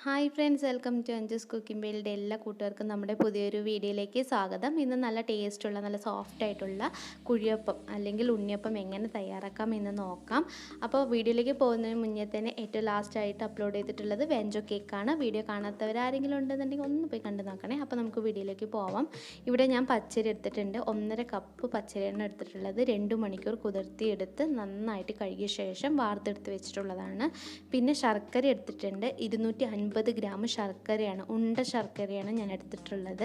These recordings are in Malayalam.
Hi friends, welcome to Anju's cooking world. എല്ലാ കൂട്ടുകാർക്കും നമ്മുടെ പുതിയൊരു വീഡിയോയിലേക്ക് സ്വാഗതം. ഇന്ന് നല്ല ടേസ്റ്റുള്ള നല്ല സോഫ്റ്റ് ആയിട്ടുള്ള കുഴിയപ്പം അല്ലെങ്കിൽ ഉണ്ണിയപ്പം എങ്ങനെ തയ്യാറാക്കാം എന്ന് നോക്കാം. അപ്പോൾ വീഡിയോയിലേക്ക് പോകുന്നതിന് മുന്നേ തന്നെ ഏറ്റവും ലാസ്റ്റായിട്ട് അപ്ലോഡ് ചെയ്തിട്ടുള്ളത് വെഞ്ചോ കേക്കാണ്. വീഡിയോ കാണാത്തവർ ആരെങ്കിലും ഉണ്ടെന്നുണ്ടെങ്കിൽ ഒന്ന് പോയി കണ്ടു നോക്കണേ. അപ്പോൾ നമുക്ക് വീഡിയോയിലേക്ക് പോവാം. ഇവിടെ ഞാൻ പച്ചരി എടുത്തിട്ടുണ്ട്. 1.5 കപ്പ് പച്ചരിയാണ് എടുത്തിട്ടുള്ളത്. 2 മണിക്കൂർ കുതിർത്തി എടുത്ത് നന്നായിട്ട് കഴുകിയ ശേഷം വാർത്തെടുത്ത് വെച്ചിട്ടുള്ളതാണ്. പിന്നെ ശർക്കര എടുത്തിട്ടുണ്ട്. 250 ഗ്രാം ശർക്കരയാണ്, ഉണ്ട ശർക്കരയാണ് ഞാൻ എടുത്തിട്ടുള്ളത്.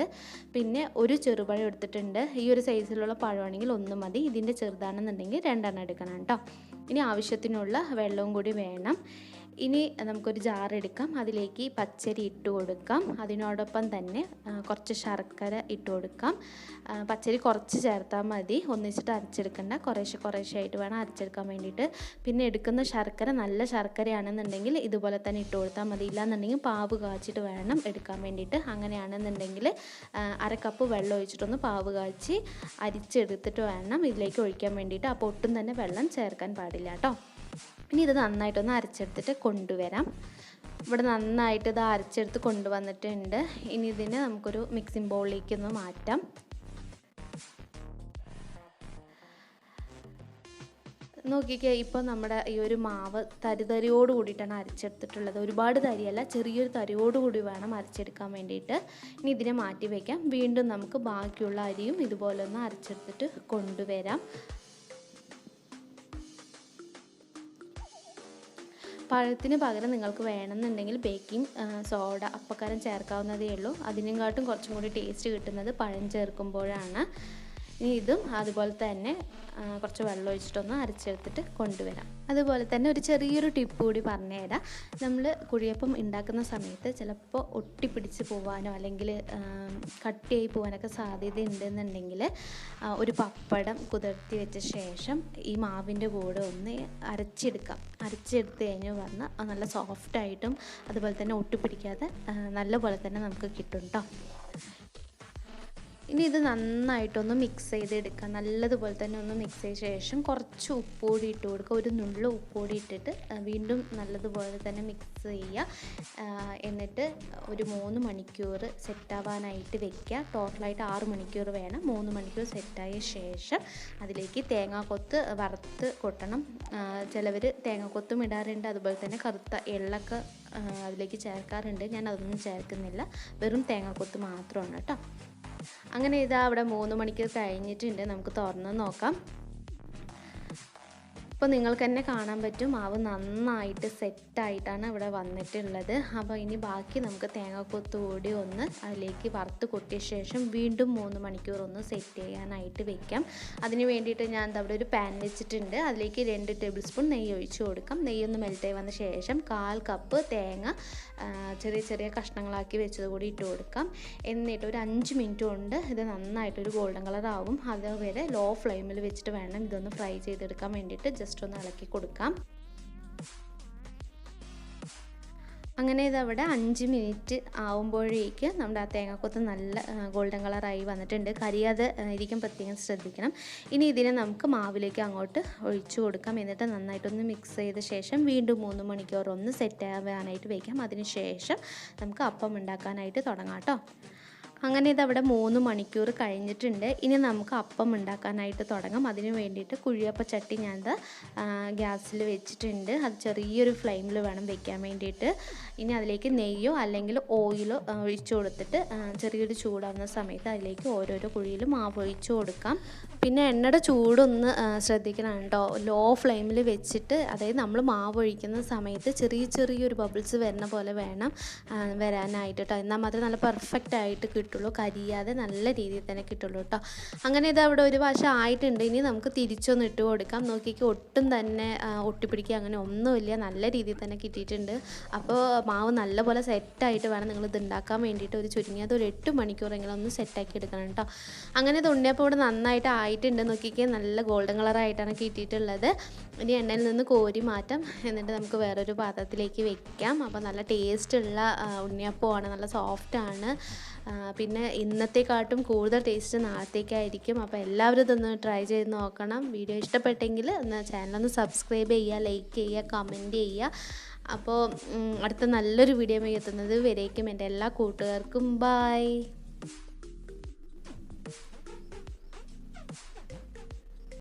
പിന്നെ ഒരു ചെറുപഴം എടുത്തിട്ടുണ്ട്. ഈ ഒരു സൈസിലുള്ള പഴമാണെങ്കിൽ 1 മതി. ഇതിൻ്റെ ചെറുതാണെന്നുണ്ടെങ്കിൽ 2 എടുക്കണം കേട്ടോ. ഇനി ആവശ്യത്തിനുള്ള വെള്ളവും കൂടി വേണം. ഇനി നമുക്കൊരു ജാർ എടുക്കാം. അതിലേക്ക് പച്ചരി ഇട്ട് കൊടുക്കാം. അതിനോടൊപ്പം തന്നെ കുറച്ച് ശർക്കര ഇട്ട് കൊടുക്കാം. പച്ചരി കുറച്ച് ചേർത്താൽ മതി, ഒന്നിച്ചിട്ട് അരച്ചെടുക്കണ്ട. കുറേശ്ശെ ആയിട്ട് വേണം അരച്ചെടുക്കാൻ വേണ്ടിയിട്ട്. പിന്നെ എടുക്കുന്ന ശർക്കര നല്ല ശർക്കരയാണെന്നുണ്ടെങ്കിൽ ഇതുപോലെ തന്നെ ഇട്ട് കൊടുത്താൽ മതി. ഇല്ലാന്നുണ്ടെങ്കിൽ പാവ് കാച്ചിട്ട് വേണം എടുക്കാൻ വേണ്ടിയിട്ട്. അങ്ങനെയാണെന്നുണ്ടെങ്കിൽ 1/2 കപ്പ് വെള്ളം ഒഴിച്ചിട്ടൊന്ന് പാവ് കാച്ചി അരിച്ചെടുത്തിട്ട് വേണം ഇതിലേക്ക് ഒഴിക്കാൻ വേണ്ടിയിട്ട്. അപ്പോൾ ഒട്ടും തന്നെ വെള്ളം ചേർക്കാൻ പാടില്ല കേട്ടോ. ഇനി ഇത് നന്നായിട്ടൊന്ന് അരച്ചെടുത്തിട്ട് കൊണ്ടുവരാം. ഇവിടെ നന്നായിട്ട് ഇത് അരച്ചെടുത്ത് കൊണ്ടുവന്നിട്ടുണ്ട്. ഇനി ഇതിനെ നമുക്കൊരു മിക്സിംഗ് ബൗളിലേക്ക് ഒന്ന് മാറ്റാം. നോക്കിക്കേ, ഇപ്പോൾ നമ്മുടെ ഈ ഒരു മാവ് തരിയോട് കൂടിയിട്ടാണ് അരച്ചെടുത്തിട്ടുള്ളത്. ഒരുപാട് തരിയല്ല, ചെറിയൊരു തരിയോട് കൂടി വേണം അരച്ചെടുക്കാൻ വേണ്ടിയിട്ട്. ഇനി ഇതിനെ മാറ്റി വയ്ക്കാം. വീണ്ടും നമുക്ക് ബാക്കിയുള്ള അരിയും ഇതുപോലെ ഒന്ന് അരച്ചെടുത്തിട്ട് കൊണ്ടുവരാം. പഴത്തിന് പകരം നിങ്ങൾക്ക് വേണമെന്നുണ്ടെങ്കിൽ ബേക്കിംഗ് സോഡ, അപ്പക്കാരം ചേർക്കാവുന്നതേ ഉള്ളൂ. അതിനെക്കാട്ടും കുറച്ചും കൂടി ടേസ്റ്റ് കിട്ടുന്നത് പഴം ചേർക്കുമ്പോഴാണ്. ഇനി ഇതും അതുപോലെ തന്നെ കുറച്ച് വെള്ളം ഒഴിച്ചിട്ടൊന്ന് അരച്ചെടുത്തിട്ട് കൊണ്ടുവരാം. അതുപോലെ തന്നെ ഒരു ചെറിയൊരു ടിപ്പ് കൂടി പറഞ്ഞുതരാം. നമ്മൾ കുഴിയപ്പം ഉണ്ടാക്കുന്ന സമയത്ത് ചിലപ്പോൾ ഒട്ടിപ്പിടിച്ച് പോകാനോ അല്ലെങ്കിൽ കട്ടിയായി പോകാനൊക്കെ സാധ്യത ഉണ്ടെന്നുണ്ടെങ്കിൽ ഒരു പപ്പടം കുതിർത്തി വെച്ച ശേഷം ഈ മാവിൻ്റെ കൂടെ ഒന്ന് അരച്ചെടുക്കാം. അരച്ചെടുത്ത് കഴിഞ്ഞ് പറഞ്ഞാൽ നല്ല സോഫ്റ്റായിട്ടും അതുപോലെ തന്നെ ഒട്ടിപ്പിടിക്കാതെ നല്ല പോലെ തന്നെ നമുക്ക് കിട്ടും കേട്ടോ. ഇനി ഇത് നന്നായിട്ടൊന്ന് മിക്സ് ചെയ്തെടുക്കുക. നല്ലതുപോലെ തന്നെ ഒന്ന് മിക്സ് ചെയ്ത ശേഷം കുറച്ച് ഉപ്പുപൊടി ഇട്ട് കൊടുക്കുക. ഒരു നുള്ളു ഉപ്പുപൊടി ഇട്ടിട്ട് വീണ്ടും നല്ലതുപോലെ തന്നെ മിക്സ് ചെയ്യുക. എന്നിട്ട് ഒരു 3 മണിക്കൂർ സെറ്റാവാനായിട്ട് വെക്കുക. ടോട്ടലായിട്ട് 6 മണിക്കൂർ വേണം. 3 മണിക്കൂർ സെറ്റായ ശേഷം അതിലേക്ക് തേങ്ങാക്കൊത്ത് വറുത്ത് കൊട്ടണം. ചിലവർ തേങ്ങാക്കൊത്തും ഇടാറുണ്ട്. അതുപോലെ തന്നെ കറുത്ത എള്ളൊക്കെ അതിലേക്ക് ചേർക്കാറുണ്ട്. ഞാൻ അതൊന്നും ചേർക്കുന്നില്ല, വെറും തേങ്ങാക്കൊത്ത് മാത്രമാണ് കേട്ടോ. അങ്ങനെ ഇതാ അവിടെ 3 മണിക്കൂർ കഴിഞ്ഞിട്ടുണ്ട്. നമുക്ക് തുറന്ന് നോക്കാം. ഇപ്പോൾ നിങ്ങൾക്ക് തന്നെ കാണാൻ പറ്റും മാവ് നന്നായിട്ട് സെറ്റായിട്ടാണ് ഇവിടെ വന്നിട്ടുള്ളത്. അപ്പോൾ ഇനി ബാക്കി നമുക്ക് തേങ്ങാക്കൊത്ത് കൂടി ഒന്ന് അതിലേക്ക് വറുത്ത് കൊട്ടിയ ശേഷം വീണ്ടും 3 മണിക്കൂർ ഒന്ന് സെറ്റ് ചെയ്യാനായിട്ട് വെക്കാം. അതിന് വേണ്ടിയിട്ട് ഞാൻ അവിടെ ഒരു പാൻ വെച്ചിട്ടുണ്ട്. അതിലേക്ക് 2 ടേബിൾ സ്പൂൺ നെയ്യ് ഒഴിച്ച് കൊടുക്കാം. നെയ്യൊന്ന് മെൽറ്റായി വന്ന ശേഷം 1/4 കപ്പ് തേങ്ങ ചെറിയ കഷ്ണങ്ങളാക്കി വെച്ചത് കൂടി ഇട്ട് കൊടുക്കാം. എന്നിട്ട് ഒരു 5 മിനിറ്റ് കൊണ്ട് ഇത് നന്നായിട്ടൊരു ഗോൾഡൻ കളർ ആവും. അതുവരെ ലോ ഫ്ലെയിമിൽ വെച്ചിട്ട് വേണം ഇതൊന്ന് ഫ്രൈ ചെയ്തെടുക്കാൻ വേണ്ടിയിട്ട്. ജസ്റ്റ് ഒന്ന് ഇളക്കി കൊടുക്കാം. അങ്ങനെ ഇതവിടെ 5 മിനിറ്റ് ആവുമ്പോഴേക്ക് നമ്മുടെ ആ തേങ്ങാക്കൊത്ത് നല്ല ഗോൾഡൻ കളറായി വന്നിട്ടുണ്ട്. കരിയാതെ ഇരിക്കാൻ പ്രത്യേകം ശ്രദ്ധിക്കണം. ഇനി ഇതിനെ നമുക്ക് മാവിലേക്ക് അങ്ങോട്ട് ഒഴിച്ചു കൊടുക്കാം. എന്നിട്ട് നന്നായിട്ടൊന്ന് മിക്സ് ചെയ്ത ശേഷം വീണ്ടും 3 മണിക്കൂർ ഒന്ന് സെറ്റ് ആവാനായിട്ട് വയ്ക്കാം. അതിന് ശേഷം നമുക്ക് അപ്പം ഉണ്ടാക്കാനായിട്ട് തുടങ്ങാം കേട്ടോ. അങ്ങനെ ഇതവിടെ 3 മണിക്കൂർ കഴിഞ്ഞിട്ടുണ്ട്. ഇനി നമുക്ക് അപ്പം ഉണ്ടാക്കാനായിട്ട് തുടങ്ങാം. അതിന് വേണ്ടിയിട്ട് കുഴിയപ്പ ചട്ടി ഞാൻ ഗ്യാസിൽ വെച്ചിട്ടുണ്ട്. അത് ചെറിയൊരു ഫ്ലെയിമിൽ വേണം വെക്കാൻ വേണ്ടിയിട്ട്. ഇനി അതിലേക്ക് നെയ്യോ അല്ലെങ്കിൽ ഓയിലോ ഒഴിച്ചു കൊടുത്തിട്ട് ചെറിയൊരു ചൂടാവുന്ന സമയത്ത് അതിലേക്ക് ഓരോരോ കുഴിയിലും മാവ് ഒഴിച്ചു കൊടുക്കാം. പിന്നെ എണ്ണയുടെ ചൂടൊന്ന് ശ്രദ്ധിക്കണം കേട്ടോ. ലോ ഫ്ലെയിമിൽ വെച്ചിട്ട്, അതായത് നമ്മൾ മാവ് ഒഴിക്കുന്ന സമയത്ത് ചെറിയൊരു ബബിൾസ് വരുന്ന പോലെ വേണം വരാനായിട്ട് കേട്ടോ. എന്നാൽ മാത്രമേ നല്ല പെർഫെക്റ്റ് ആയിട്ട് കിട്ടുള്ളൂ. കരിയാതെ നല്ല രീതിയിൽ തന്നെ കിട്ടുള്ളൂ കേട്ടോ. അങ്ങനെ ഇത് അവിടെ ഒരു വശം ആയിട്ടുണ്ട്. ഇനി നമുക്ക് തിരിച്ചൊന്ന് ഇട്ട് കൊടുക്കാം. നോക്കിക്ക് ഒട്ടും തന്നെ ഒട്ടിപ്പിടിക്കുക അങ്ങനെ ഒന്നുമില്ല. നല്ല രീതിയിൽ തന്നെ കിട്ടിയിട്ടുണ്ട്. അപ്പോൾ മാവ് നല്ലപോലെ സെറ്റായിട്ട് വേണം നിങ്ങൾ ഇത് ഉണ്ടാക്കാൻ വേണ്ടിയിട്ട്. ഒരു ചുരുങ്ങിയത് ഒരു 8 മണിക്കൂറെങ്കിലും ഒന്ന് സെറ്റാക്കി എടുക്കണം കേട്ടോ. അങ്ങനെ ഇത് ഉണ്ണിയപ്പം ഇവിടെ നന്നായിട്ട് ആയിട്ടുണ്ട്. നോക്കിക്കേ, നല്ല ഗോൾഡൻ കളറായിട്ടാണ് കിട്ടിയിട്ടുള്ളത്. ഇനി എണ്ണയിൽ നിന്ന് കോരി മാറ്റാം. എന്നിട്ട് നമുക്ക് വേറൊരു പാത്രത്തിലേക്ക് വെക്കാം. അപ്പോൾ നല്ല ടേസ്റ്റുള്ള ഉണ്ണിയപ്പമാണ്, നല്ല സോഫ്റ്റാണ്. പിന്നെ ഇന്നത്തെക്കാട്ടും കൂടുതൽ ടേസ്റ്റ് നാളത്തേക്കായിരിക്കും. അപ്പോൾ എല്ലാവരും ഇതൊന്ന് ട്രൈ ചെയ്ത് നോക്കണം. വീഡിയോ ഇഷ്ടപ്പെട്ടെങ്കിൽ ചാനലൊന്ന് സബ്സ്ക്രൈബ് ചെയ്യുക, ലൈക്ക് ചെയ്യുക, കമൻറ്റ് ചെയ്യുക. അപ്പോൾ അടുത്ത നല്ലൊരു വീഡിയോ എത്തുന്നത് വരേക്കും എൻ്റെ എല്ലാ കൂട്ടുകാർക്കും ബൈ.